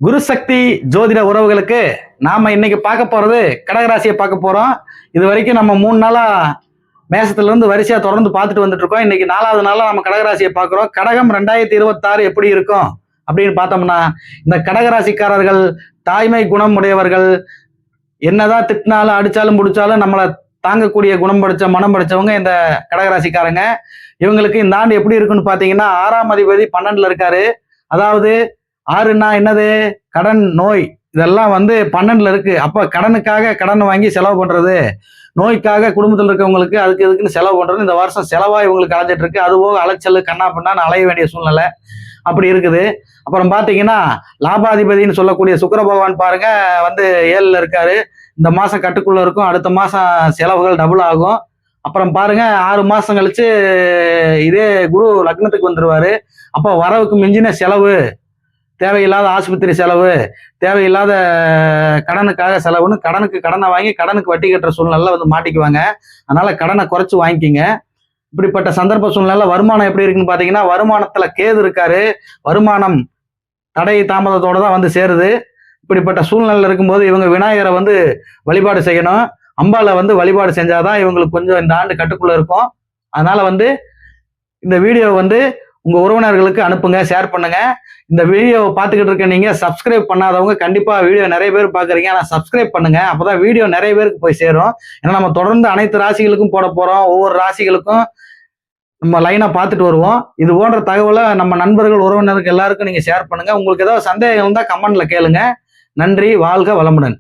குருசக்தி ஜோதிட உறவுகளுக்கு நாம இன்னைக்கு பார்க்க போறது கடகராசியை பார்க்க போறோம். இது வரைக்கும் நம்ம 3 நாளா மேசத்துல இருந்து வரிசையா தொடர்ந்து பார்த்துட்டு வந்துட்டு இருக்கோம். இன்னைக்கு 4வது நாளா நம்ம கடகராசியை பார்க்கிறோம். கடகம் 2026 எப்படி இருக்கும் அப்படின்னு பார்த்தோம்னா, இந்த கடகராசிக்காரர்கள் தாய்மை குணம் உடையவர்கள். என்னதான் திட்டினாலும் அடிச்சாலும் முடிச்சாலும் நம்மளை தாங்கக்கூடிய குணம் படிச்ச மனம் படிச்சவங்க இந்த கடகராசிக்காரங்க. இவங்களுக்கு இந்த ஆண்டு எப்படி இருக்குன்னு பாத்தீங்கன்னா, 6ஆம் அதிபதி 12ல இருக்காரு. அதாவது 6ன்னா என்னது? கடன், நோய், இதெல்லாம் 12ல இருக்கு. அப்ப கடனுக்காக கடன் வாங்கி செலவு பண்றது, நோய்க்காக குடும்பத்தில் இருக்கவங்களுக்கு அதுக்கு இதுக்குன்னு செலவு பண்றது, இந்த வருஷம் செலவா இவங்களுக்கு அலைஞ்சிட்டு இருக்கு. அதுபோக அலைச்சல் கண்ணா பின்னான்னு அலைய வேண்டிய சூழ்நிலை அப்படி இருக்குது. அப்புறம் பாத்தீங்கன்னா, லாபாதிபதினு சொல்லக்கூடிய சுக்கிர பகவான் பாருங்க 7ல இருக்காரு. இந்த மாசம் கட்டுக்குள்ள இருக்கும், அடுத்த மாசம் செலவுகள் டபுள் ஆகும். அப்புறம் பாருங்க 6 மாசம் கழிச்சு இதே குரு லக்னத்துக்கு வந்துருவாரு. அப்போ வரவுக்கு மிஞ்சின செலவு, தேவையில்லாத ஆஸ்பத்திரி செலவு, தேவையில்லாத கடனுக்காக செலவுன்னு கடனை வாங்கி கடனுக்கு வட்டி கட்டுற சூழ்நிலை மாட்டிக்குவாங்க. அதனால கடனை குறைச்சு வாங்கிக்கிங்க. இப்படிப்பட்ட சந்தர்ப்ப சூழ்நிலை வருமானம் எப்படி இருக்குன்னு பாத்தீங்கன்னா, வருமானத்துல கேது இருக்காரு. வருமானம் தடை தாமதத்தோட தான் சேருது. இப்படிப்பட்ட சூழ்நிலை இருக்கும்போது இவங்க விநாயகரை வழிபாடு செய்யணும். அம்பாலை வழிபாடு செஞ்சாதான் இவங்களுக்கு கொஞ்சம் இந்த ஆண்டு கட்டுக்குள்ள இருக்கும். அதனால இந்த வீடியோ உங்க உறவினர்களுக்கு அனுப்புங்க, ஷேர் பண்ணுங்க. இந்த வீடியோவை பார்த்துக்கிட்டு இருக்க நீங்க சப்ஸ்கிரைப் பண்ணாதவங்க கண்டிப்பா வீடியோ நிறைய பேர் பாக்குறீங்க, ஆனா சப்ஸ்கிரைப் பண்ணுங்க. அப்பதான் வீடியோ நிறைய பேருக்கு போய் சேரும். ஏன்னா நம்ம தொடர்ந்து அனைத்து ராசிகளுக்கும் போட போறோம். ஒவ்வொரு ராசிகளுக்கும் நம்ம லைனா பார்த்துட்டு வருவோம். இது போன்ற தகவலை நம்ம நண்பர்கள் உறவினருக்கு எல்லாருக்கும் நீங்க ஷேர் பண்ணுங்க. உங்களுக்கு ஏதாவது சந்தேகம் இருந்தா கமெண்ட்ல கேளுங்க. நன்றி, வாழ்க வளமுடன்.